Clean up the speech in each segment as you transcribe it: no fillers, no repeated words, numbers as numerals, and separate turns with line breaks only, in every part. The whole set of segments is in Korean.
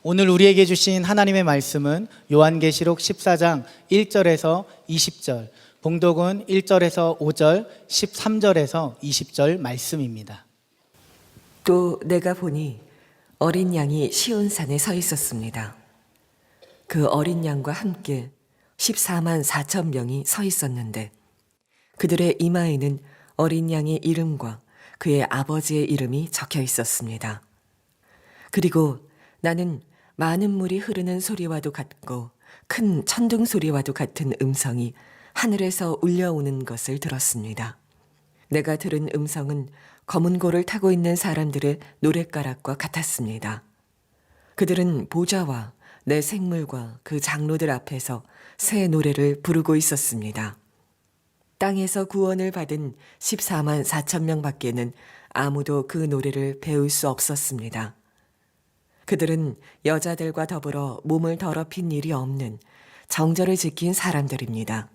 오늘 우리에게 주신 하나님의 말씀은 요한계시록 14장 1절에서 20절, 봉독은 1절에서 5절, 13절에서 20절 말씀입니다.
또 내가 보니 어린 양이 시온산에 서 있었습니다. 그 어린 양과 함께 14만 4천 명이 서 있었는데 그들의 이마에는 어린 양의 이름과 그의 아버지의 이름이 적혀 있었습니다. 그리고 나는 많은 물이 흐르는 소리와도 같고 큰 천둥 소리와도 같은 음성이 하늘에서 울려오는 것을 들었습니다. 내가 들은 음성은 검은 고를 타고 있는 사람들의 노랫가락과 같았습니다. 그들은 보좌와 내 생물과 그 장로들 앞에서 새 노래를 부르고 있었습니다. 땅에서 구원을 받은 14만 4천 명 밖에는 아무도 그 노래를 배울 수 없었습니다. 그들은 여자들과 더불어 몸을 더럽힌 일이 없는 정절을 지킨 사람들입니다.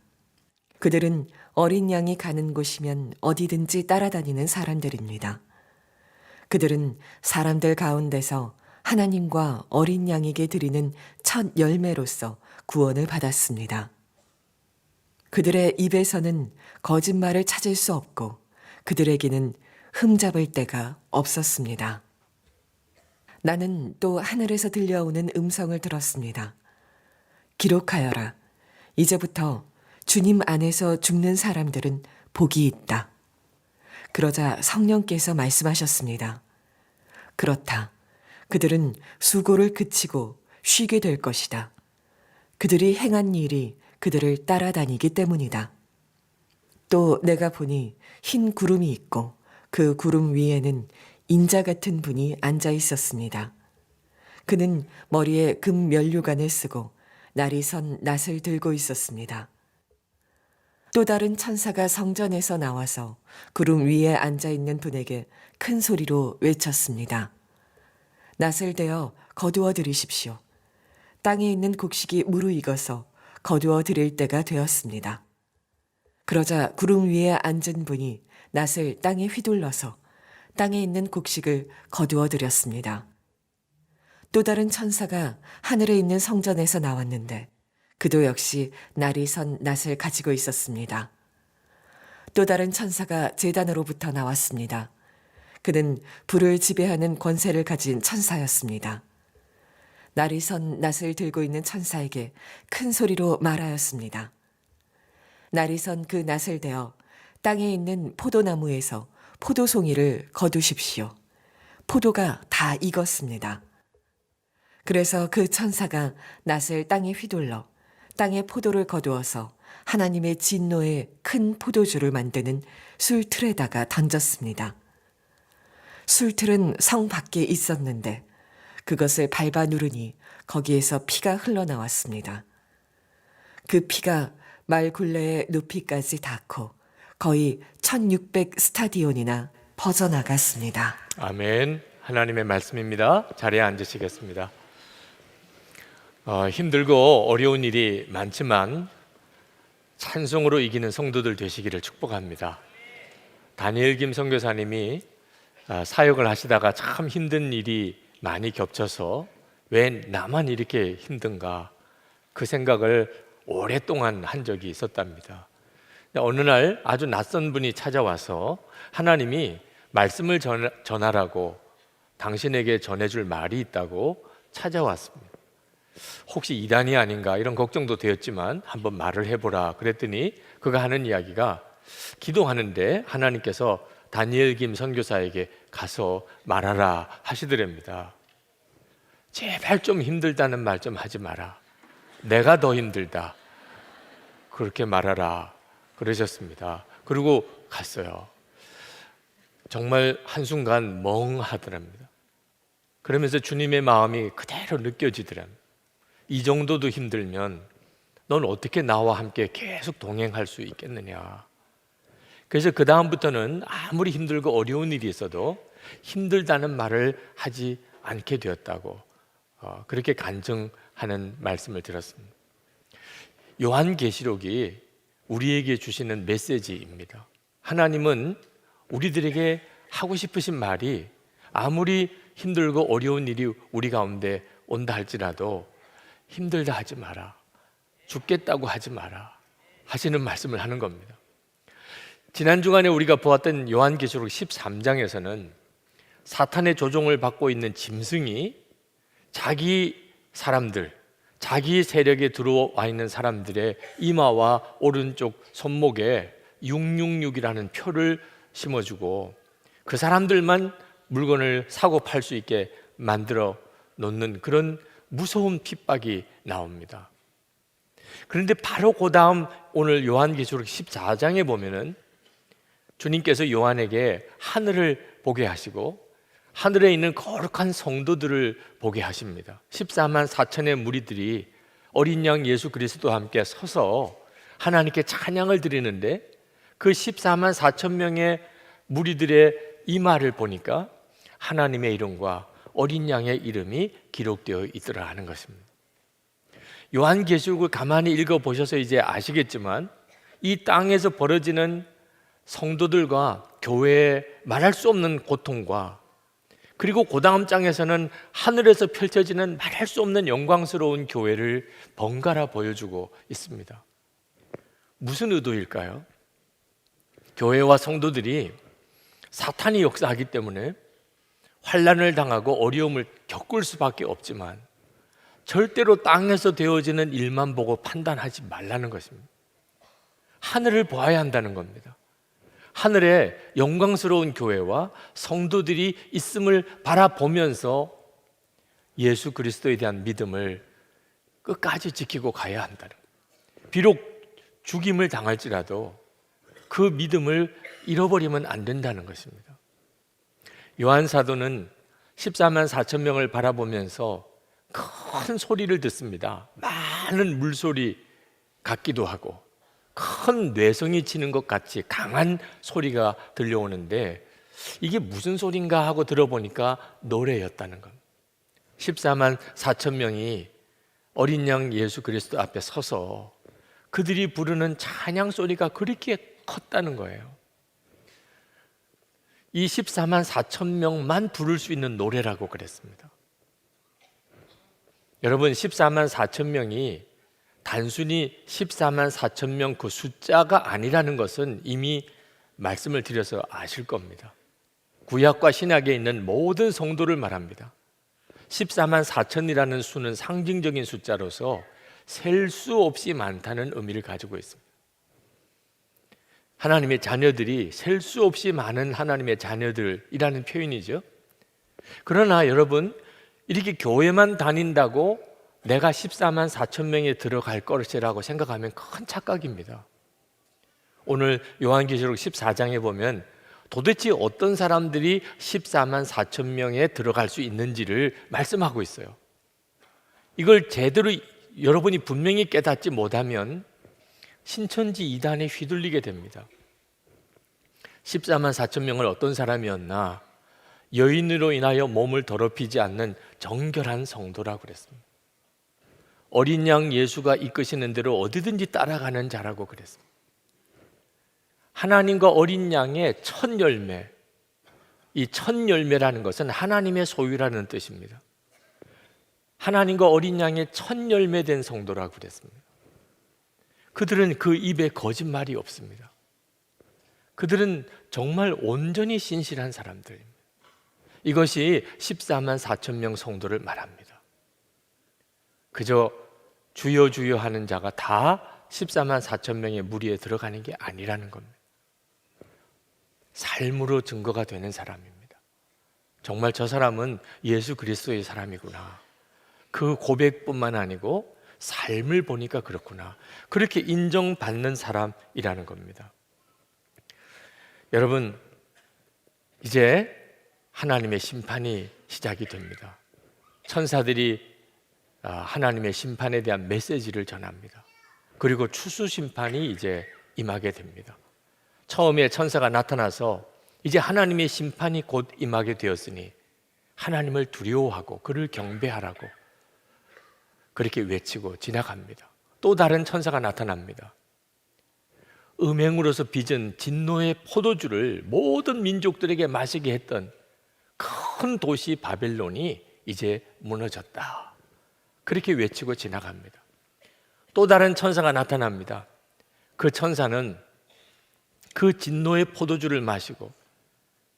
그들은 어린 양이 가는 곳이면 어디든지 따라다니는 사람들입니다. 그들은 사람들 가운데서 하나님과 어린 양에게 드리는 첫 열매로서 구원을 받았습니다. 그들의 입에서는 거짓말을 찾을 수 없고 그들에게는 흠잡을 데가 없었습니다. 나는 또 하늘에서 들려오는 음성을 들었습니다. 기록하여라. 이제부터 주님 안에서 죽는 사람들은 복이 있다. 그러자 성령께서 말씀하셨습니다. 그렇다. 그들은 수고를 그치고 쉬게 될 것이다. 그들이 행한 일이 그들을 따라다니기 때문이다. 또 내가 보니 흰 구름이 있고 그 구름 위에는 인자 같은 분이 앉아 있었습니다. 그는 머리에 금 면류관을 쓰고 날이 선 낫을 들고 있었습니다. 또 다른 천사가 성전에서 나와서 구름 위에 앉아 있는 분에게 큰 소리로 외쳤습니다. 낫을 대어 거두어 들이십시오. 땅에 있는 곡식이 무르익어서 거두어 들일 때가 되었습니다. 그러자 구름 위에 앉은 분이 낫을 땅에 휘둘러서 땅에 있는 곡식을 거두어 들였습니다. 또 다른 천사가 하늘에 있는 성전에서 나왔는데 그도 역시 날이 선 낫을 가지고 있었습니다. 또 다른 천사가 제단으로부터 나왔습니다. 그는 불을 지배하는 권세를 가진 천사였습니다. 날이 선 낫을 들고 있는 천사에게 큰 소리로 말하였습니다. 날이 선 그 낫을 대어 땅에 있는 포도나무에서 포도송이를 거두십시오. 포도가 다 익었습니다. 그래서 그 천사가 낫을 땅에 휘둘러 땅에 포도를 거두어서 하나님의 진노의 큰 포도주를 만드는 술틀에다가 던졌습니다. 술틀은 성 밖에 있었는데 그것을 밟아 누르니 거기에서 피가 흘러나왔습니다. 그 피가 말 굴레의 높이까지 닿고 거의 1600 스타디온이나 퍼져나갔습니다.
아멘. 하나님의 말씀입니다. 자리에 앉으시겠습니다. 힘들고 어려운 일이 많지만 찬송으로 이기는 성도들 되시기를 축복합니다. 다니엘 김 선교사님이 사역을 하시다가 참 힘든 일이 많이 겹쳐서 왜 나만 이렇게 힘든가 그 생각을 오랫동안 한 적이 있었답니다. 어느 날 아주 낯선 분이 찾아와서 하나님이 말씀을 전하라고 당신에게 전해줄 말이 있다고 찾아왔습니다. 혹시 이단이 아닌가 이런 걱정도 되었지만 한번 말을 해보라 그랬더니 그가 하는 이야기가 기도하는데 하나님께서 다니엘 김 선교사에게 가서 말하라 하시더랍니다. 제발 좀 힘들다는 말 좀 하지 마라. 내가 더 힘들다. 그렇게 말하라 그러셨습니다. 그리고 갔어요. 정말 한순간 멍하더랍니다. 그러면서 주님의 마음이 그대로 느껴지더랍니다. 이 정도도 힘들면 넌 어떻게 나와 함께 계속 동행할 수 있겠느냐. 그래서 그 다음부터는 아무리 힘들고 어려운 일이 있어도 힘들다는 말을 하지 않게 되었다고 그렇게 간증하는 말씀을 들었습니다. 요한계시록이 우리에게 주시는 메시지입니다. 하나님은 우리들에게 하고 싶으신 말이 아무리 힘들고 어려운 일이 우리 가운데 온다 할지라도 힘들다 하지 마라, 죽겠다고 하지 마라 하시는 말씀을 하는 겁니다. 지난 주간에 우리가 보았던 요한계시록 13장에서는 사탄의 조종을 받고 있는 짐승이 자기 사람들, 자기 세력에 들어와 있는 사람들의 이마와 오른쪽 손목에 666이라는 표를 심어주고 그 사람들만 물건을 사고 팔 수 있게 만들어 놓는 그런 무서운 핍박이 나옵니다. 그런데 바로 그 다음 오늘 요한계시록 14장에 보면은 주님께서 요한에게 하늘을 보게 하시고 하늘에 있는 거룩한 성도들을 보게 하십니다. 14만 4천의 무리들이 어린 양 예수 그리스도와 함께 서서 하나님께 찬양을 드리는데 그 14만 4천 명의 무리들의 이마를 보니까 하나님의 이름과 어린 양의 이름이 기록되어 있더라 하는 것입니다. 요한계시록을 가만히 읽어보셔서 이제 아시겠지만 이 땅에서 벌어지는 성도들과 교회의 말할 수 없는 고통과 그리고 그 다음 장에서는 하늘에서 펼쳐지는 말할 수 없는 영광스러운 교회를 번갈아 보여주고 있습니다. 무슨 의도일까요? 교회와 성도들이 사탄이 역사하기 때문에 환난을 당하고 어려움을 겪을 수밖에 없지만 절대로 땅에서 되어지는 일만 보고 판단하지 말라는 것입니다. 하늘을 보아야 한다는 겁니다. 하늘에 영광스러운 교회와 성도들이 있음을 바라보면서 예수 그리스도에 대한 믿음을 끝까지 지키고 가야 한다는 거예요. 비록 죽임을 당할지라도 그 믿음을 잃어버리면 안 된다는 것입니다. 요한 사도는 14만 4천 명을 바라보면서 큰 소리를 듣습니다. 많은 물소리 같기도 하고 큰 뇌성이 치는 것 같이 강한 소리가 들려오는데 이게 무슨 소린가 하고 들어보니까 노래였다는 겁니다. 14만 4천 명이 어린 양 예수 그리스도 앞에 서서 그들이 부르는 찬양 소리가 그렇게 컸다는 거예요. 이 14만 4천 명만 부를 수 있는 노래라고 그랬습니다. 여러분 14만 4천 명이 단순히 14만 4천 명 그 숫자가 아니라는 것은 이미 말씀을 드려서 아실 겁니다. 구약과 신약에 있는 모든 성도를 말합니다. 14만 4천이라는 수는 상징적인 숫자로서 셀 수 없이 많다는 의미를 가지고 있습니다. 하나님의 자녀들이 셀 수 없이 많은 하나님의 자녀들이라는 표현이죠. 그러나 여러분 이렇게 교회만 다닌다고 내가 14만 4천 명에 들어갈 것이라고 생각하면 큰 착각입니다. 오늘 요한계시록 14장에 보면 도대체 어떤 사람들이 14만 4천 명에 들어갈 수 있는지를 말씀하고 있어요. 이걸 제대로 여러분이 분명히 깨닫지 못하면 신천지 이단에 휘둘리게 됩니다. 14만 4천 명을 어떤 사람이었나? 여인으로 인하여 몸을 더럽히지 않는 정결한 성도라고 그랬습니다. 어린 양 예수가 이끄시는 대로 어디든지 따라가는 자라고 그랬습니다. 하나님과 어린 양의 첫 열매, 이 첫 열매라는 것은 하나님의 소유라는 뜻입니다. 하나님과 어린 양의 첫 열매된 성도라고 그랬습니다. 그들은 그 입에 거짓말이 없습니다. 그들은 정말 온전히 신실한 사람들입니다. 이것이 14만 4천 명 성도를 말합니다. 그저 주여 주여 하는 자가 다 14만 4천 명의 무리에 들어가는 게 아니라는 겁니다. 삶으로 증거가 되는 사람입니다. 정말 저 사람은 예수 그리스도의 사람이구나. 그 고백뿐만 아니고 삶을 보니까 그렇구나. 그렇게 인정받는 사람이라는 겁니다. 여러분, 이제 하나님의 심판이 시작이 됩니다. 천사들이 하나님의 심판에 대한 메시지를 전합니다. 그리고 추수 심판이 이제 임하게 됩니다. 처음에 천사가 나타나서 이제 하나님의 심판이 곧 임하게 되었으니 하나님을 두려워하고 그를 경배하라고 그렇게 외치고 지나갑니다. 또 다른 천사가 나타납니다. 음행으로서 빚은 진노의 포도주를 모든 민족들에게 마시게 했던 큰 도시 바벨론이 이제 무너졌다. 그렇게 외치고 지나갑니다. 또 다른 천사가 나타납니다. 그 천사는 그 진노의 포도주를 마시고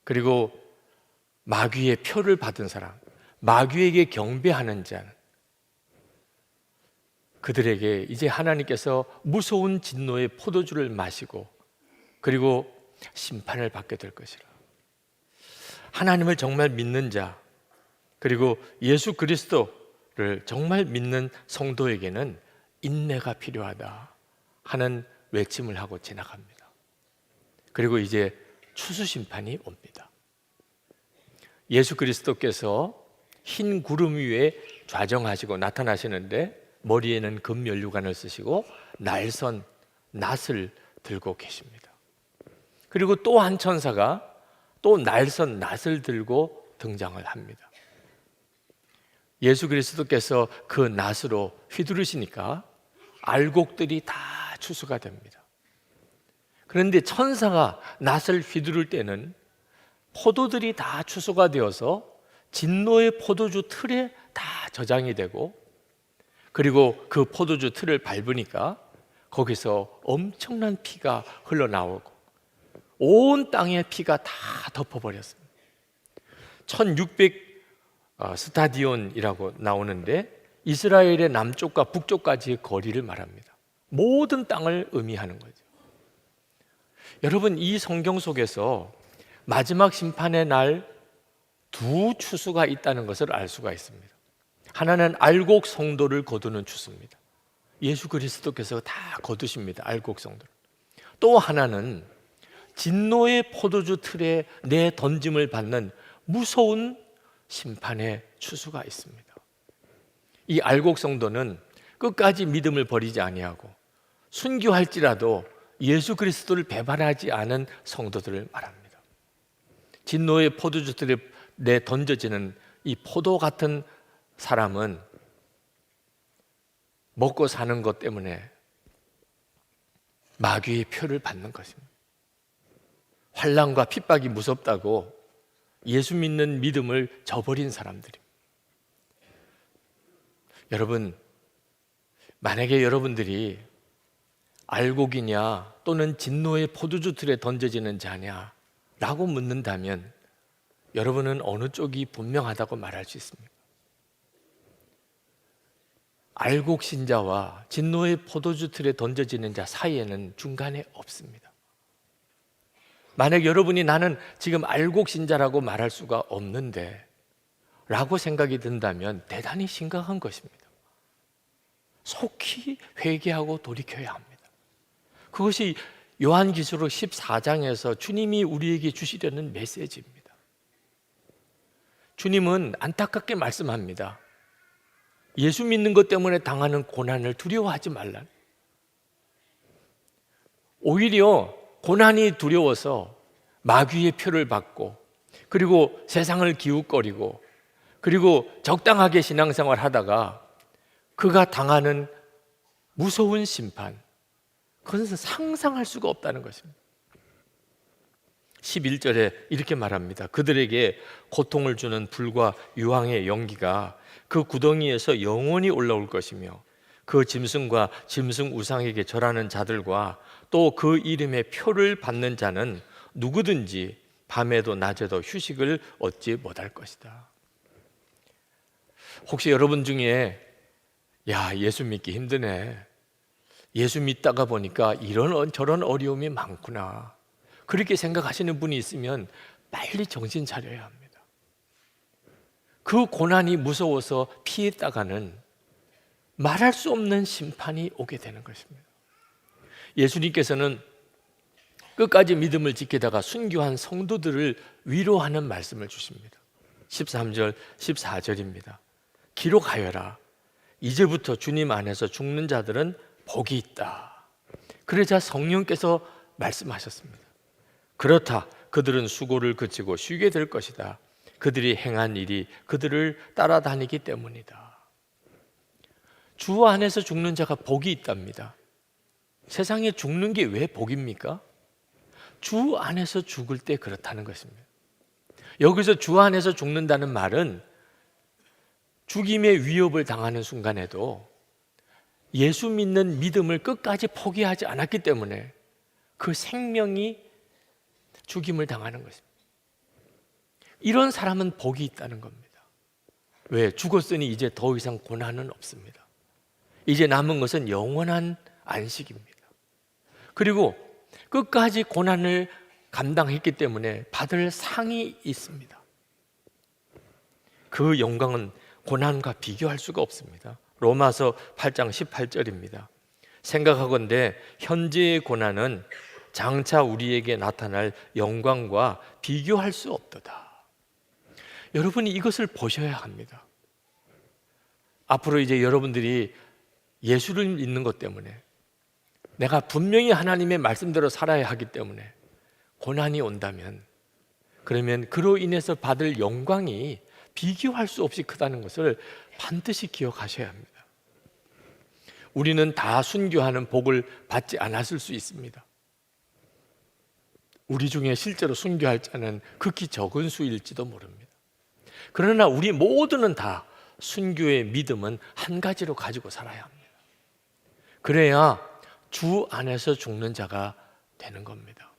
그리고 마귀의 표를 받은 사람, 마귀에게 경배하는 자는 그들에게 이제 하나님께서 무서운 진노의 포도주를 마시고 그리고 심판을 받게 될 것이라. 하나님을 정말 믿는 자, 그리고 예수 그리스도를 정말 믿는 성도에게는 인내가 필요하다 하는 외침을 하고 지나갑니다. 그리고 이제 추수심판이 옵니다. 예수 그리스도께서 흰 구름 위에 좌정하시고 나타나시는데 머리에는 금면류관을 쓰시고 날선 낫을 들고 계십니다. 그리고 또 한 천사가 또 날선 낫을 들고 등장을 합니다. 예수 그리스도께서 그 낫으로 휘두르시니까 알곡들이 다 추수가 됩니다. 그런데 천사가 낫을 휘두를 때는 포도들이 다 추수가 되어서 진노의 포도주 틀에 다 저장이 되고 그리고 그 포도주 틀을 밟으니까 거기서 엄청난 피가 흘러나오고 온 땅에 피가 다 덮어버렸습니다. 1600 스타디온이라고 나오는데 이스라엘의 남쪽과 북쪽까지의 거리를 말합니다. 모든 땅을 의미하는 거죠. 여러분, 이 성경 속에서 마지막 심판의 날 두 추수가 있다는 것을 알 수가 있습니다. 하나는 알곡 성도를 거두는 추수입니다. 예수 그리스도께서 다 거두십니다. 알곡 성도를. 또 하나는 진노의 포도주 틀에 내 던짐을 받는 무서운 심판의 추수가 있습니다. 이 알곡 성도는 끝까지 믿음을 버리지 아니하고 순교할지라도 예수 그리스도를 배반하지 않은 성도들을 말합니다. 진노의 포도주 틀에 내 던져지는 이 포도 같은 사람은 먹고 사는 것 때문에 마귀의 표를 받는 것입니다. 환난과 핍박이 무섭다고 예수 믿는 믿음을 저버린 사람들입니다. 여러분, 만약에 여러분들이 알곡이냐 또는 진노의 포도주 틀에 던져지는 자냐 라고 묻는다면 여러분은 어느 쪽이 분명하다고 말할 수 있습니까? 알곡 신자와 진노의 포도주 틀에 던져지는 자 사이에는 중간에 없습니다. 만약 여러분이 나는 지금 알곡 신자라고 말할 수가 없는데 라고 생각이 든다면 대단히 심각한 것입니다. 속히 회개하고 돌이켜야 합니다. 그것이 요한계시록 14장에서 주님이 우리에게 주시려는 메시지입니다. 주님은 안타깝게 말씀합니다. 예수 믿는 것 때문에 당하는 고난을 두려워하지 말라. 오히려 고난이 두려워서 마귀의 표를 받고 그리고 세상을 기웃거리고 그리고 적당하게 신앙생활 하다가 그가 당하는 무서운 심판, 그것은 상상할 수가 없다는 것입니다. 11절에 이렇게 말합니다. 그들에게 고통을 주는 불과 유황의 연기가 그 구덩이에서 영원히 올라올 것이며 그 짐승과 짐승 우상에게 절하는 자들과 또 그 이름의 표를 받는 자는 누구든지 밤에도 낮에도 휴식을 얻지 못할 것이다. 혹시 여러분 중에 예수 믿기 힘드네, 예수 믿다가 보니까 이런 저런 어려움이 많구나, 그렇게 생각하시는 분이 있으면 빨리 정신 차려야 합니다. 그 고난이 무서워서 피했다가는 말할 수 없는 심판이 오게 되는 것입니다. 예수님께서는 끝까지 믿음을 지키다가 순교한 성도들을 위로하는 말씀을 주십니다. 13절, 14절입니다. 기록하여라. 이제부터 주님 안에서 죽는 자들은 복이 있다. 그러자 성령께서 말씀하셨습니다. 그렇다. 그들은 수고를 그치고 쉬게 될 것이다. 그들이 행한 일이 그들을 따라다니기 때문이다. 주 안에서 죽는 자가 복이 있답니다. 세상에 죽는 게 왜 복입니까? 주 안에서 죽을 때 그렇다는 것입니다. 여기서 주 안에서 죽는다는 말은 죽임의 위협을 당하는 순간에도 예수 믿는 믿음을 끝까지 포기하지 않았기 때문에 그 생명이 죽임을 당하는 것입니다. 이런 사람은 복이 있다는 겁니다. 왜? 죽었으니 이제 더 이상 고난은 없습니다. 이제 남은 것은 영원한 안식입니다. 그리고 끝까지 고난을 감당했기 때문에 받을 상이 있습니다. 그 영광은 고난과 비교할 수가 없습니다. 로마서 8장 18절입니다. 생각하건대 현재의 고난은 장차 우리에게 나타날 영광과 비교할 수 없도다. 여러분이 이것을 보셔야 합니다. 앞으로 이제 여러분들이 예수를 믿는 것 때문에, 내가 분명히 하나님의 말씀대로 살아야 하기 때문에 고난이 온다면, 그러면 그로 인해서 받을 영광이 비교할 수 없이 크다는 것을 반드시 기억하셔야 합니다. 우리는 다 순교하는 복을 받지 않았을 수 있습니다. 우리 중에 실제로 순교할 자는 극히 적은 수일지도 모릅니다. 그러나 우리 모두는 다 순교의 믿음은 한 가지로 가지고 살아야 합니다. 그래야 주 안에서 죽는 자가 되는 겁니다.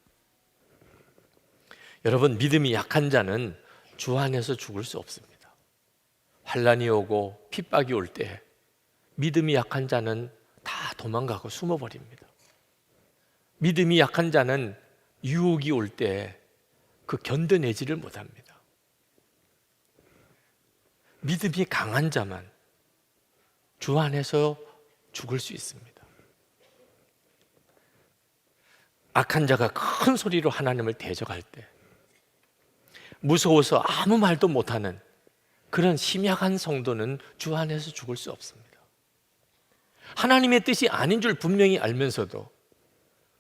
여러분, 믿음이 약한 자는 주 안에서 죽을 수 없습니다. 환난이 오고 핍박이 올 때 믿음이 약한 자는 다 도망가고 숨어버립니다. 믿음이 약한 자는 유혹이 올 때 그 견뎌내지를 못합니다. 믿음이 강한 자만 주 안에서 죽을 수 있습니다. 악한 자가 큰 소리로 하나님을 대적할 때 무서워서 아무 말도 못하는 그런 심약한 성도는 주 안에서 죽을 수 없습니다. 하나님의 뜻이 아닌 줄 분명히 알면서도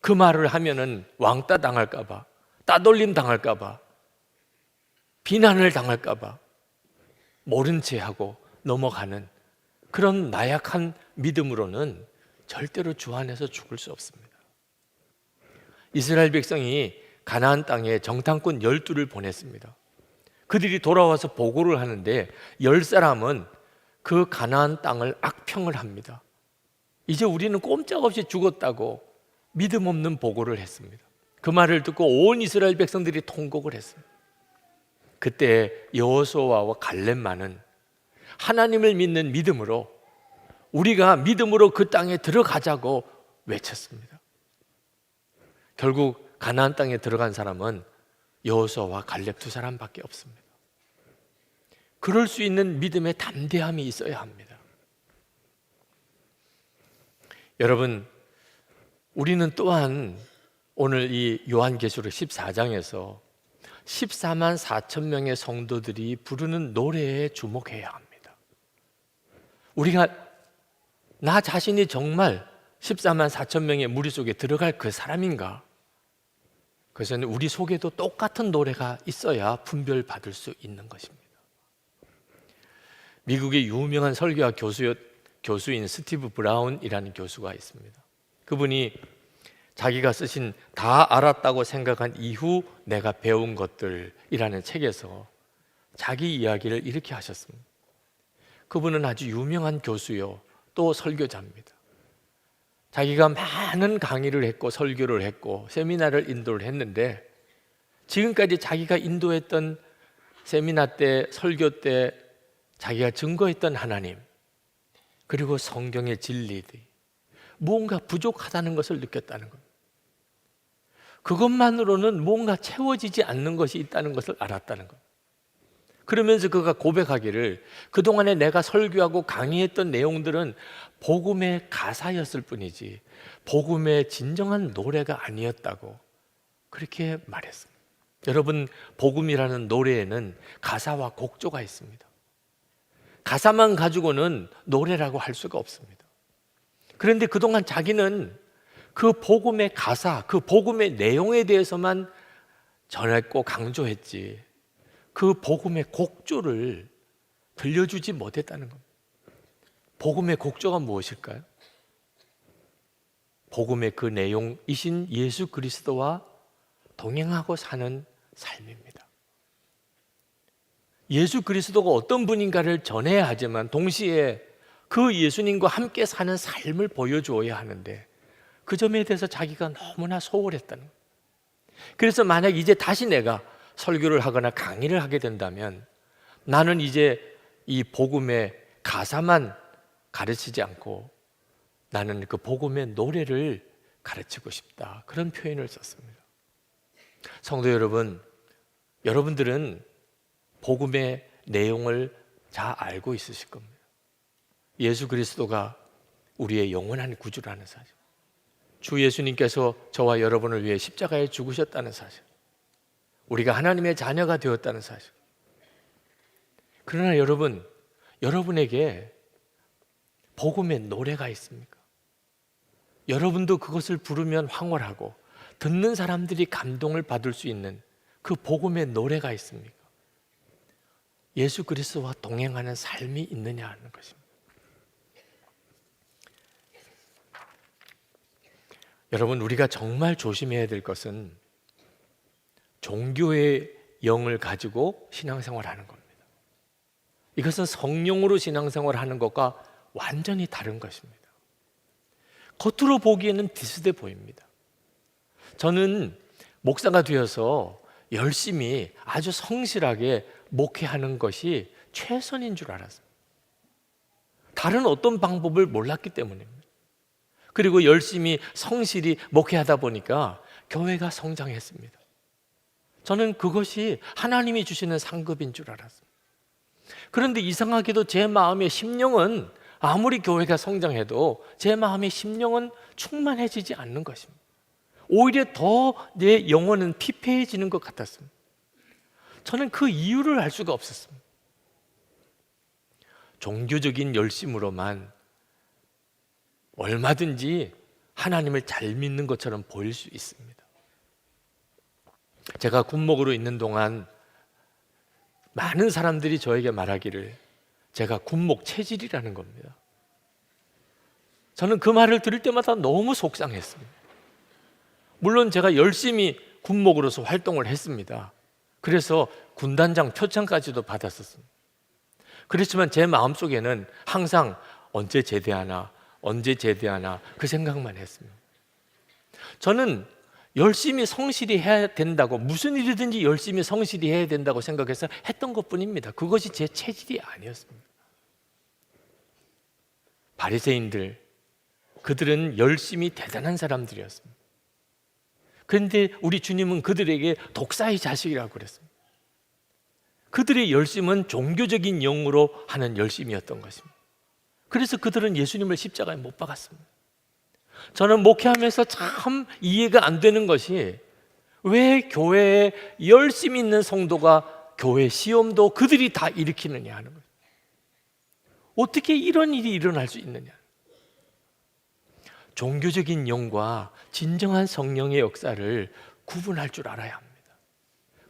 그 말을 하면은 왕따 당할까 봐, 따돌림 당할까 봐, 비난을 당할까 봐 모른 채 하고 넘어가는 그런 나약한 믿음으로는 절대로 주 안에서 죽을 수 없습니다. 이스라엘 백성이 가나안 땅에 정탐꾼 12를 보냈습니다. 그들이 돌아와서 보고를 하는데 10사람은 그 가나안 땅을 악평을 합니다. 이제 우리는 꼼짝없이 죽었다고 믿음 없는 보고를 했습니다. 그 말을 듣고 온 이스라엘 백성들이 통곡을 했습니다. 그때 여호수아와 갈렙만은 하나님을 믿는 믿음으로, 우리가 믿음으로 그 땅에 들어가자고 외쳤습니다. 결국 가나안 땅에 들어간 사람은 여호수아와 갈렙 2사람밖에 없습니다. 그럴 수 있는 믿음의 담대함이 있어야 합니다. 여러분, 우리는 또한 오늘 이 요한계시록 14장에서 14만 4천 명의 성도들이 부르는 노래에 주목해야 합니다. 우리가 나 자신이 정말 14만 4천 명의 무리 속에 들어갈 그 사람인가? 그래서 우리 속에도 똑같은 노래가 있어야 분별받을 수 있는 것입니다. 미국의 유명한 설교학 교수인 스티브 브라운이라는 교수가 있습니다. 그분이 자기가 쓰신 다 알았다고 생각한 이후 내가 배운 것들이라는 책에서 자기 이야기를 이렇게 하셨습니다. 그분은 아주 유명한 교수요, 또 설교자입니다. 자기가 많은 강의를 했고 설교를 했고 세미나를 인도를 했는데, 지금까지 자기가 인도했던 세미나 때, 설교 때 자기가 증거했던 하나님, 그리고 성경의 진리들이 무언가 부족하다는 것을 느꼈다는 겁니다. 그것만으로는 뭔가 채워지지 않는 것이 있다는 것을 알았다는 겁니다. 그러면서 그가 고백하기를, 그동안에 내가 설교하고 강의했던 내용들은 복음의 가사였을 뿐이지 복음의 진정한 노래가 아니었다고 그렇게 말했습니다. 여러분, 복음이라는 노래에는 가사와 곡조가 있습니다. 가사만 가지고는 노래라고 할 수가 없습니다. 그런데 그동안 자기는 그 복음의 가사, 그 복음의 내용에 대해서만 전했고 강조했지, 그 복음의 곡조를 들려주지 못했다는 겁니다. 복음의 곡조가 무엇일까요? 복음의 그 내용이신 예수 그리스도와 동행하고 사는 삶입니다. 예수 그리스도가 어떤 분인가를 전해야 하지만 동시에 그 예수님과 함께 사는 삶을 보여주어야 하는데 그 점에 대해서 자기가 너무나 소홀했다는 거예요. 그래서 만약 이제 다시 내가 설교를 하거나 강의를 하게 된다면 나는 이제 이 복음의 가사만 가르치지 않고 나는 그 복음의 노래를 가르치고 싶다. 그런 표현을 썼습니다. 성도 여러분, 여러분들은 복음의 내용을 잘 알고 있으실 겁니다. 예수 그리스도가 우리의 영원한 구주라는 사실, 주 예수님께서 저와 여러분을 위해 십자가에 죽으셨다는 사실, 우리가 하나님의 자녀가 되었다는 사실. 그러나 여러분, 여러분에게 복음의 노래가 있습니까? 여러분도 그것을 부르면 황홀하고 듣는 사람들이 감동을 받을 수 있는 그 복음의 노래가 있습니까? 예수 그리스도와 동행하는 삶이 있느냐 하는 것입니다. 여러분, 우리가 정말 조심해야 될 것은 종교의 영을 가지고 신앙생활하는 겁니다. 이것은 성령으로 신앙생활하는 것과 완전히 다른 것입니다. 겉으로 보기에는 비슷해 보입니다. 저는 목사가 되어서 열심히 아주 성실하게 목회하는 것이 최선인 줄 알았습니다. 다른 어떤 방법을 몰랐기 때문입니다. 그리고 열심히 성실히 목회하다 보니까 교회가 성장했습니다. 저는 그것이 하나님이 주시는 상급인 줄 알았습니다. 그런데 이상하게도 제 마음의 심령은 아무리 교회가 성장해도 제 마음의 심령은 충만해지지 않는 것입니다. 오히려 더 내 영혼은 피폐해지는 것 같았습니다. 저는 그 이유를 알 수가 없었습니다. 종교적인 열심으로만 얼마든지 하나님을 잘 믿는 것처럼 보일 수 있습니다. 제가 군목으로 있는 동안 많은 사람들이 저에게 말하기를 제가 군목 체질이라는 겁니다. 저는 그 말을 들을 때마다 너무 속상했습니다. 물론 제가 열심히 군목으로서 활동을 했습니다. 그래서 군단장 표창까지도 받았었습니다. 그렇지만 제 마음속에는 항상 언제 제대하나 그 생각만 했습니다. 저는 열심히 성실히 해야 된다고, 무슨 일이든지 열심히 성실히 해야 된다고 생각해서 했던 것뿐입니다. 그것이 제 체질이 아니었습니다. 바리새인들, 그들은 열심히 대단한 사람들이었습니다. 그런데 우리 주님은 그들에게 독사의 자식이라고 그랬습니다. 그들의 열심은 종교적인 영으로 하는 열심이었던 것입니다. 그래서 그들은 예수님을 십자가에 못 박았습니다. 저는 목회하면서 참 이해가 안 되는 것이 왜 교회에 열심히 있는 성도가 교회 시험도 그들이 다 일으키느냐 하는 거예요. 어떻게 이런 일이 일어날 수 있느냐. 종교적인 영과 진정한 성령의 역사를 구분할 줄 알아야 합니다.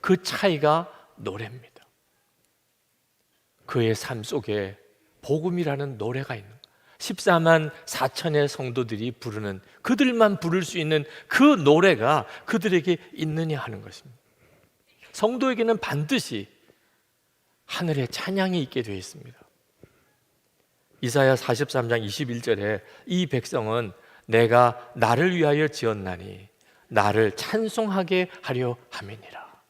그 차이가 노래입니다. 그의 삶 속에 복음이라는 노래가 있는 거예요. 14만 4천의 성도들이 부르는, 그들만 부를 수 있는 그 노래가 그들에게 있느냐 하는 것입니다. 성도에게는 반드시 하늘의 찬양이 있게 되어 있습니다. 이사야 43장 21절에 이 백성은 내가 나를 위하여 지었나니 나를 찬송하게 하려 함이니라.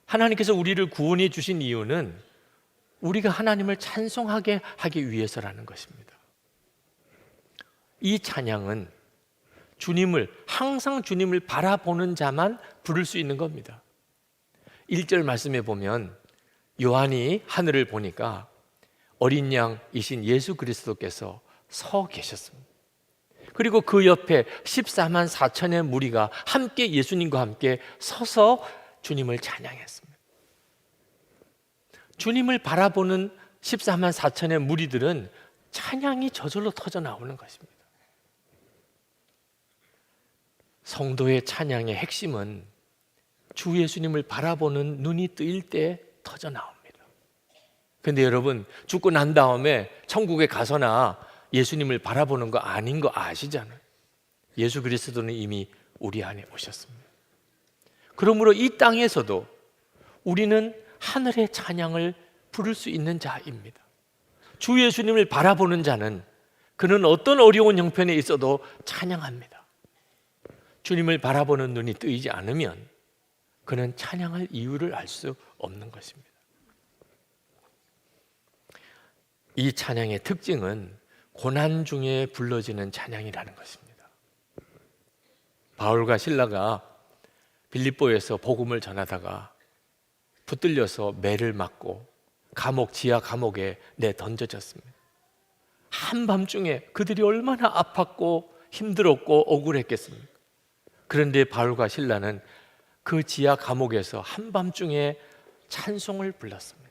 하나님께서 우리를 구원해 주신 이유는 우리가 하나님을 찬송하게 하기 위해서라는 것입니다. 이 찬양은 항상 주님을 바라보는 자만 부를 수 있는 겁니다. 1절 말씀에 보면 요한이 하늘을 보니까 어린 양이신 예수 그리스도께서 서 계셨습니다. 그리고 그 옆에 14만 4천의 무리가 함께 예수님과 함께 서서 주님을 찬양했습니다. 주님을 바라보는 14만 4천의 무리들은 찬양이 저절로 터져 나오는 것입니다. 성도의 찬양의 핵심은 주 예수님을 바라보는 눈이 뜨일 때 터져 나옵니다. 그런데 여러분, 죽고 난 다음에 천국에 가서나 예수님을 바라보는 거 아닌 거 아시잖아요. 예수 그리스도는 이미 우리 안에 오셨습니다. 그러므로 이 땅에서도 우리는 하늘의 찬양을 부를 수 있는 자입니다. 주 예수님을 바라보는 자는 그는 어떤 어려운 형편에 있어도 찬양합니다. 주님을 바라보는 눈이 뜨이지 않으면 그는 찬양할 이유를 알 수 없는 것입니다. 이 찬양의 특징은 고난 중에 불러지는 찬양이라는 것입니다. 바울과 실라가 빌립보에서 복음을 전하다가 붙들려서 매를 맞고 지하 감옥에 내던져졌습니다. 한밤중에 그들이 얼마나 아팠고 힘들었고 억울했겠습니까? 그런데 바울과 실라는 그 지하 감옥에서 한밤중에 찬송을 불렀습니다.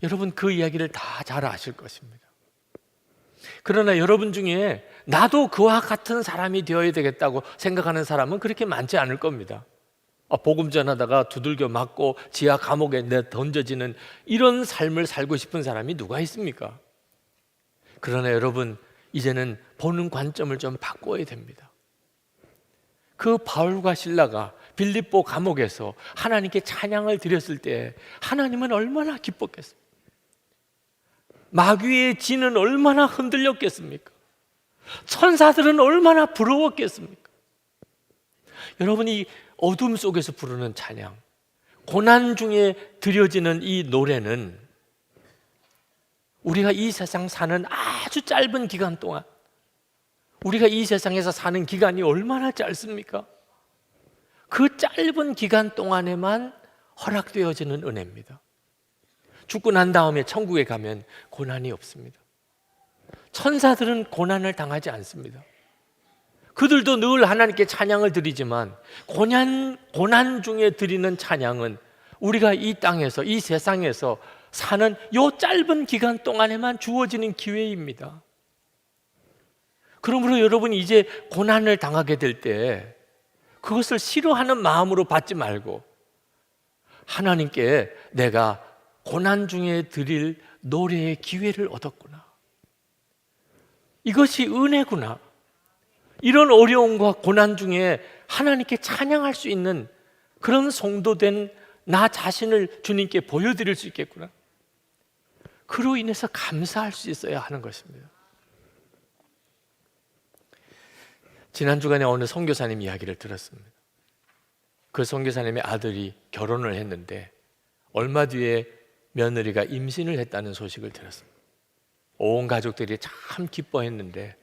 여러분, 그 이야기를 다 잘 아실 것입니다. 그러나 여러분 중에 나도 그와 같은 사람이 되어야 되겠다고 생각하는 사람은 그렇게 많지 않을 겁니다. 복음 전하다가 두들겨 맞고 지하 감옥에 던져지는 이런 삶을 살고 싶은 사람이 누가 있습니까? 그러나 여러분, 이제는 보는 관점을 좀 바꿔야 됩니다. 그 바울과 실라가 빌립보 감옥에서 하나님께 찬양을 드렸을 때 하나님은 얼마나 기뻤겠습니까? 마귀의 진은 얼마나 흔들렸겠습니까? 천사들은 얼마나 부러웠겠습니까? 여러분, 이 어둠 속에서 부르는 찬양, 고난 중에 드려지는 이 노래는 우리가 이 세상 사는 아주 짧은 기간 동안, 우리가 이 세상에서 사는 기간이 얼마나 짧습니까? 그 짧은 기간 동안에만 허락되어지는 은혜입니다. 죽고 난 다음에 천국에 가면 고난이 없습니다. 천사들은 고난을 당하지 않습니다. 그들도 늘 하나님께 찬양을 드리지만 고난 중에 드리는 찬양은 우리가 이 땅에서, 이 세상에서 사는 요 짧은 기간 동안에만 주어지는 기회입니다. 그러므로 여러분이 이제 고난을 당하게 될 때 그것을 싫어하는 마음으로 받지 말고 하나님께 내가 고난 중에 드릴 노래의 기회를 얻었구나, 이것이 은혜구나, 이런 어려움과 고난 중에 하나님께 찬양할 수 있는 그런 성도된 나 자신을 주님께 보여드릴 수 있겠구나, 그로 인해서 감사할 수 있어야 하는 것입니다. 지난 주간에 어느 선교사님 이야기를 들었습니다. 그 선교사님의 아들이 결혼을 했는데 얼마 뒤에 며느리가 임신을 했다는 소식을 들었습니다. 온 가족들이 참 기뻐했는데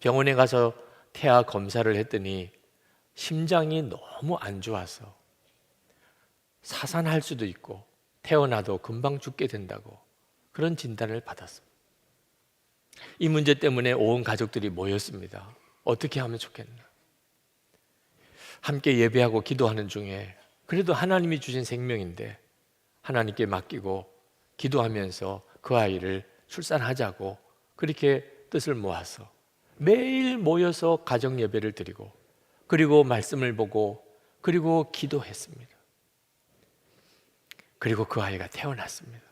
병원에 가서 태아 검사를 했더니 심장이 너무 안 좋아서 사산할 수도 있고 태어나도 금방 죽게 된다고 그런 진단을 받았습니다. 이 문제 때문에 온 가족들이 모였습니다. 어떻게 하면 좋겠나? 함께 예배하고 기도하는 중에 그래도 하나님이 주신 생명인데 하나님께 맡기고 기도하면서 그 아이를 출산하자고 그렇게 뜻을 모아서 매일 모여서 가정 예배를 드리고 그리고 말씀을 보고 그리고 기도했습니다. 그리고 그 아이가 태어났습니다.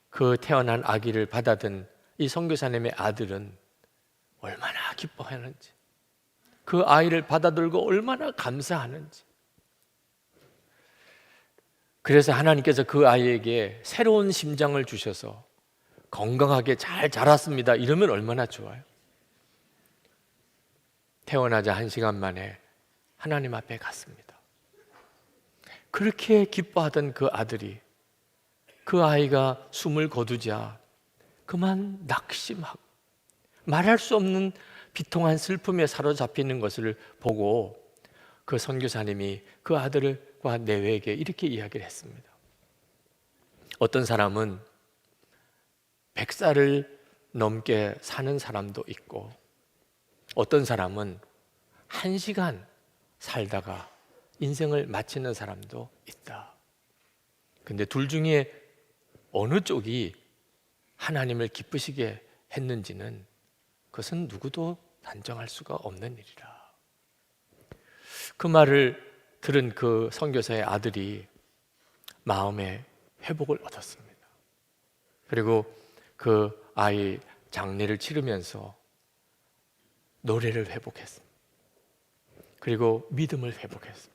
그 태어난 아기를 받아든 이 선교사님의 아들은 얼마나 기뻐하는지, 그 아이를 받아들고 얼마나 감사하는지. 그래서 하나님께서 그 아이에게 새로운 심장을 주셔서 건강하게 잘 자랐습니다, 이러면 얼마나 좋아요. 태어나자 1시간 만에 하나님 앞에 갔습니다. 그렇게 기뻐하던 그 아들이, 그 아이가 숨을 거두자 그만 낙심하고 말할 수 없는 비통한 슬픔에 사로잡히는 것을 보고 그 선교사님이 그 아들과 내외에게 이렇게 이야기를 했습니다. 어떤 사람은 100살을 넘게 사는 사람도 있고 어떤 사람은 1시간 살다가 인생을 마치는 사람도 있다. 근데 둘 중에 어느 쪽이 하나님을 기쁘시게 했는지는 그것은 누구도 단정할 수가 없는 일이라. 그 말을 들은 그 선교사의 아들이 마음의 회복을 얻었습니다. 그리고 그 아이 장례를 치르면서 노래를 회복했습니다. 그리고 믿음을 회복했습니다.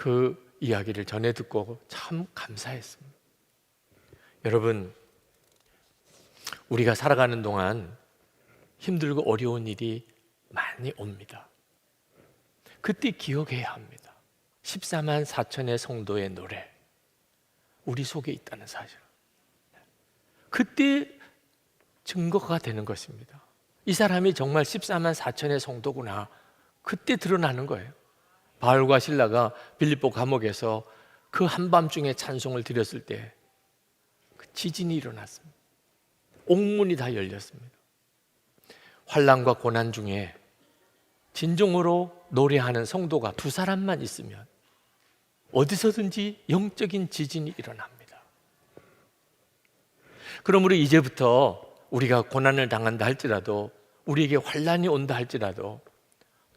그 이야기를 전해 듣고 참 감사했습니다. 여러분, 우리가 살아가는 동안 힘들고 어려운 일이 많이 옵니다. 그때 기억해야 합니다. 14만 4천의 성도의 노래, 우리 속에 있다는 사실. 그때 증거가 되는 것입니다. 이 사람이 정말 14만 4천의 성도구나. 그때 드러나는 거예요. 바울과 실라가 빌립보 감옥에서 그 한밤중에 찬송을 드렸을 때 그 지진이 일어났습니다. 옥문이 다 열렸습니다. 환난과 고난 중에 진정으로 노래하는 성도가 두 사람만 있으면 어디서든지 영적인 지진이 일어납니다. 그러므로 이제부터 우리가 고난을 당한다 할지라도, 우리에게 환난이 온다 할지라도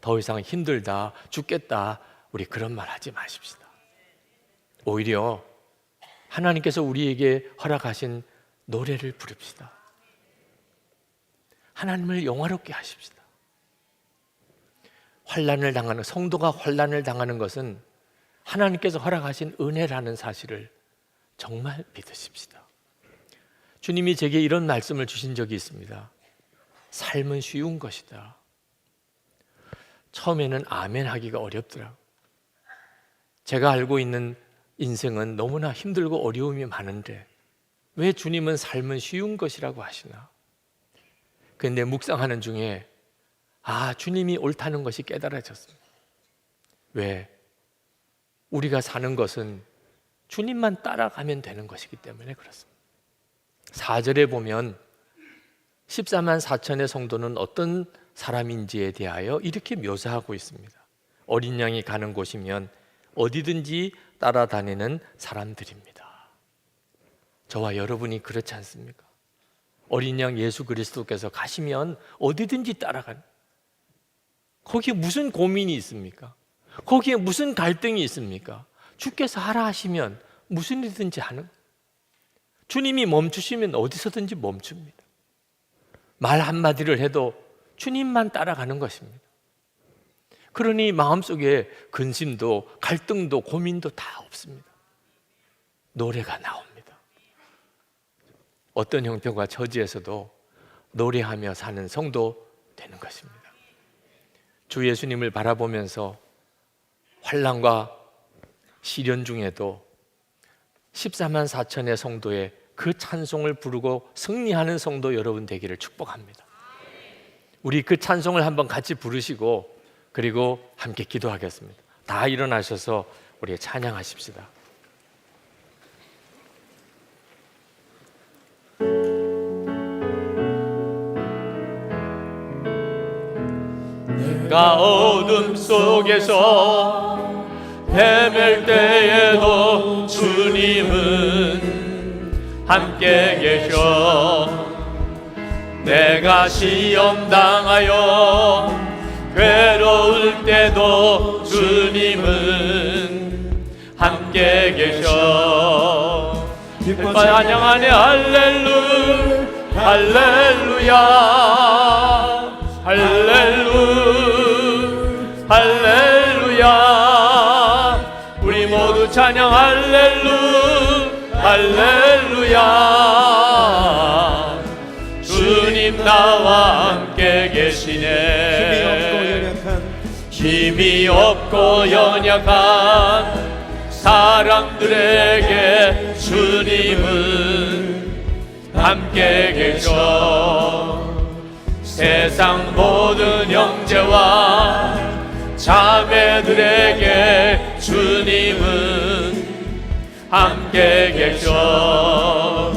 더 이상 힘들다, 죽겠다, 우리 그런 말 하지 마십시다. 오히려 하나님께서 우리에게 허락하신 노래를 부릅시다. 하나님을 영화롭게 하십시다. 환난을 당하는, 성도가 환난을 당하는 것은 하나님께서 허락하신 은혜라는 사실을 정말 믿으십시다. 주님이 제게 이런 말씀을 주신 적이 있습니다. 삶은 쉬운 것이다. 처음에는 아멘 하기가 어렵더라고요. 제가 알고 있는 인생은 너무나 힘들고 어려움이 많은데 왜 주님은 삶은 쉬운 것이라고 하시나? 그런데 묵상하는 중에 주님이 옳다는 것이 깨달아졌습니다. 왜? 우리가 사는 것은 주님만 따라가면 되는 것이기 때문에 그렇습니다. 4절에 보면 14만 4천의 성도는 어떤 사람인지에 대하여 이렇게 묘사하고 있습니다. 어린 양이 가는 곳이면 어디든지 따라다니는 사람들입니다. 저와 여러분이 그렇지 않습니까? 어린 양 예수 그리스도께서 가시면 어디든지 따라가는, 거기에 무슨 고민이 있습니까? 거기에 무슨 갈등이 있습니까? 주께서 하라 하시면 무슨 일이든지 하는, 주님이 멈추시면 어디서든지 멈춥니다. 말 한마디를 해도 주님만 따라가는 것입니다. 그러니 마음속에 근심도 갈등도 고민도 다 없습니다. 노래가 나옵니다. 어떤 형편과 처지에서도 노래하며 사는 성도 되는 것입니다. 주 예수님을 바라보면서 환난과 시련 중에도 14만 4천의 성도의 그 찬송을 부르고 승리하는 성도 여러분 되기를 축복합니다. 우리 그 찬송을 한번 같이 부르시고 그리고 함께 기도하겠습니다. 다 일어나셔서 우리 찬양하십시다. 내가 어둠 속에서 헤맬 때에도 주님은 함께 계셔. 내가 시험 당하여 괴로울 때도 주님은 함께 계셔. 기뻐 찬양하네 할렐루야 할렐루야 할렐루야 할렐루야. 우리 모두 찬양 할렐루야 할렐루야. 주님 나와 함께 계시네. 힘이 없고 연약한 사람들에게 주님은 함께 계셔. 세상 모든 형제와 자매들에게 주님은 함께 계셔.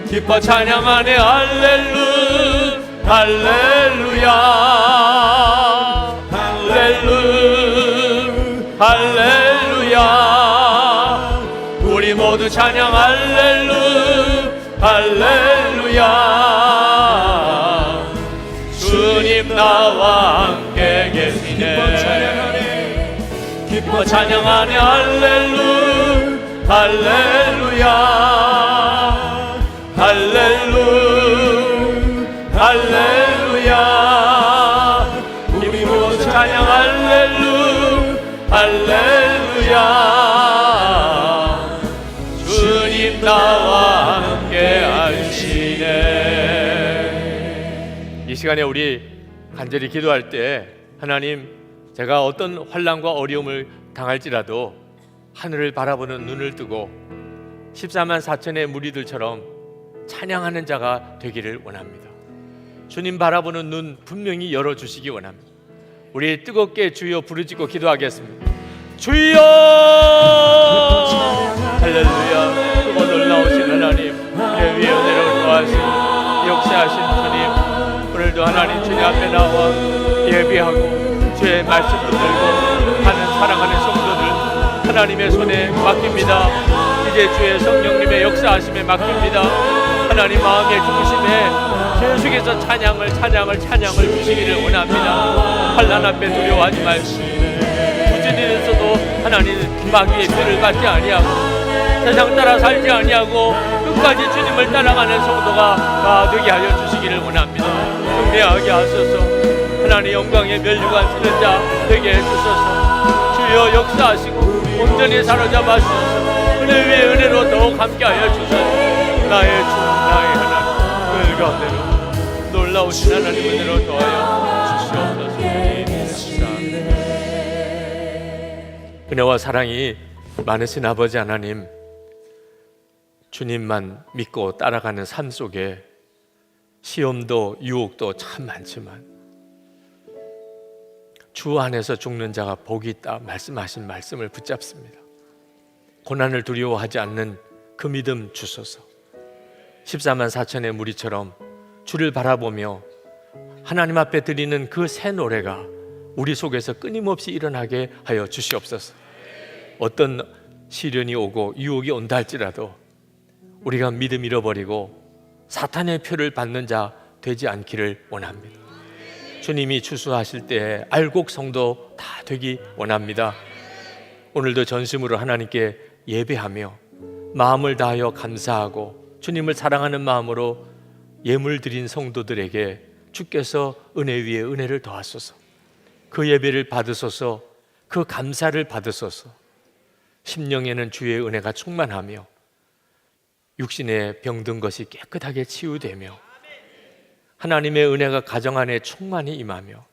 기뻐 찬양하네 할렐루야 할렐루야 할렐루야 할렐루야. 우리 모두 찬양 할렐루야 할렐루야. 주님 나와 함께 계시네. 기뻐 찬양하네 할렐루야 할렐루야 할렐루야 할렐루야. 우리 모두 찬양 할렐루야 할렐루야. 시간에 우리 간절히 기도할 때 하나님, 제가 어떤 환난과 어려움을 당할지라도 하늘을 바라보는 눈을 뜨고 14만 4천의 무리들처럼 찬양하는 자가 되기를 원합니다. 주님 바라보는 눈 분명히 열어주시기 원합니다. 우리 뜨겁게 주여 부르짖고 기도하겠습니다. 주여! 할렐루야. 그거 놀라우신 하나님, 우리 위에 은혜를 더하신 역사하신 주님, 오늘도 하나님 주님 앞에 나와 예비하고 주의 말씀도 들고 하는 사랑하는 성도들 하나님의 손에 맡깁니다. 이제 주의 성령님의 역사하심에 맡깁니다. 하나님 마음의 중심에 계속해서 찬양을 주시기를 원합니다. 환난 앞에 두려워하지 말고 무슨 일이 있어도 하나님 마귀의 피를 받지 아니하고 세상 따라 살지 아니하고 끝까지 주님을 따라가는 성도가 다 되게 하여 주시기를 원합니다. 경배하게 하소서. 하나님 영광의 면류관 쓰는 자 되게 해주소서. 주여 역사하시고 온전히 사로잡아 주소서. 은혜 위에 은혜로 더욱 함께하여 주소서. 나의 주 나의 하나님, 그 가운데로 놀라우신 하나님 은혜로 더하여 주시옵소서. 은혜와 사랑이 많으신 아버지 하나님, 주님만 믿고 따라가는 삶 속에 시험도 유혹도 참 많지만 주 안에서 죽는 자가 복이 있다 말씀하신 말씀을 붙잡습니다. 고난을 두려워하지 않는 그 믿음 주소서. 14만 4천의 무리처럼 주를 바라보며 하나님 앞에 드리는 그 새 노래가 우리 속에서 끊임없이 일어나게 하여 주시옵소서. 어떤 시련이 오고 유혹이 온다 할지라도 우리가 믿음 잃어버리고 사탄의 표를 받는 자 되지 않기를 원합니다. 주님이 추수하실 때 알곡 성도 다 되기 원합니다. 오늘도 전심으로 하나님께 예배하며 마음을 다하여 감사하고 주님을 사랑하는 마음으로 예물 드린 성도들에게 주께서 은혜 위에 은혜를 더하소서. 그 예배를 받으소서. 그 감사를 받으소서. 심령에는 주의 은혜가 충만하며 육신에 병든 것이 깨끗하게 치유되며 하나님의 은혜가 가정 안에 충만히 임하며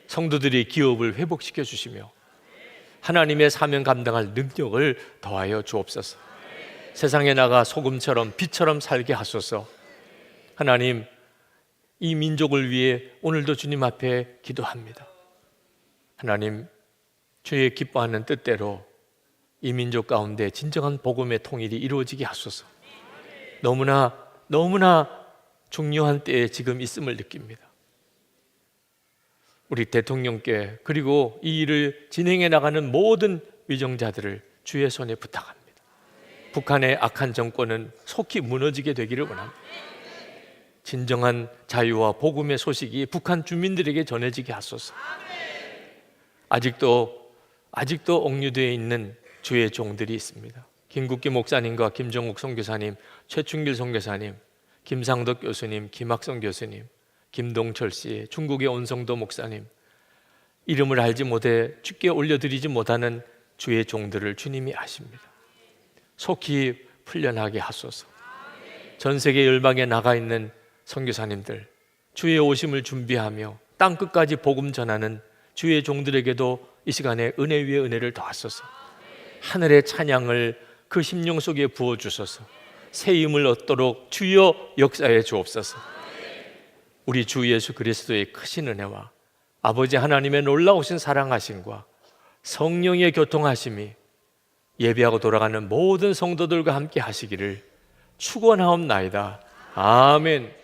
성도들이 기업을 회복시켜 주시며 하나님의 사명 감당할 능력을 더하여 주옵소서. 세상에 나가 소금처럼 빛처럼 살게 하소서. 하나님, 이 민족을 위해 오늘도 주님 앞에 기도합니다. 하나님, 주의 기뻐하는 뜻대로 이 민족 가운데 진정한 복음의 통일이 이루어지게 하소서. 너무나 중요한 때에 지금 있음을 느낍니다. 우리 대통령께 그리고 이 일을 진행해 나가는 모든 위정자들을 주의 손에 부탁합니다. 북한의 악한 정권은 속히 무너지게 되기를 원합니다. 진정한 자유와 복음의 소식이 북한 주민들에게 전해지게 하소서. 아직도 옥류되어 있는 주의 종들이 있습니다. 김국기 목사님과 김정욱 선교사님, 최충길 선교사님, 김상덕 교수님, 김학성 교수님, 김동철 씨, 중국의 온성도 목사님, 이름을 알지 못해 주께 올려드리지 못하는 주의 종들을 주님이 아십니다. 속히 풀려나게 하소서. 전 세계 열방에 나가 있는 선교사님들, 주의 오심을 준비하며 땅 끝까지 복음 전하는 주의 종들에게도 이 시간에 은혜 위에 은혜를 더하소서. 하늘의 찬양을 그 심령 속에 부어주소서. 새 힘을 얻도록 주여 역사해 주옵소서. 우리 주 예수 그리스도의 크신 은혜와 아버지 하나님의 놀라우신 사랑하심과 성령의 교통하심이 예배하고 돌아가는 모든 성도들과 함께 하시기를 축원하옵나이다. 아멘.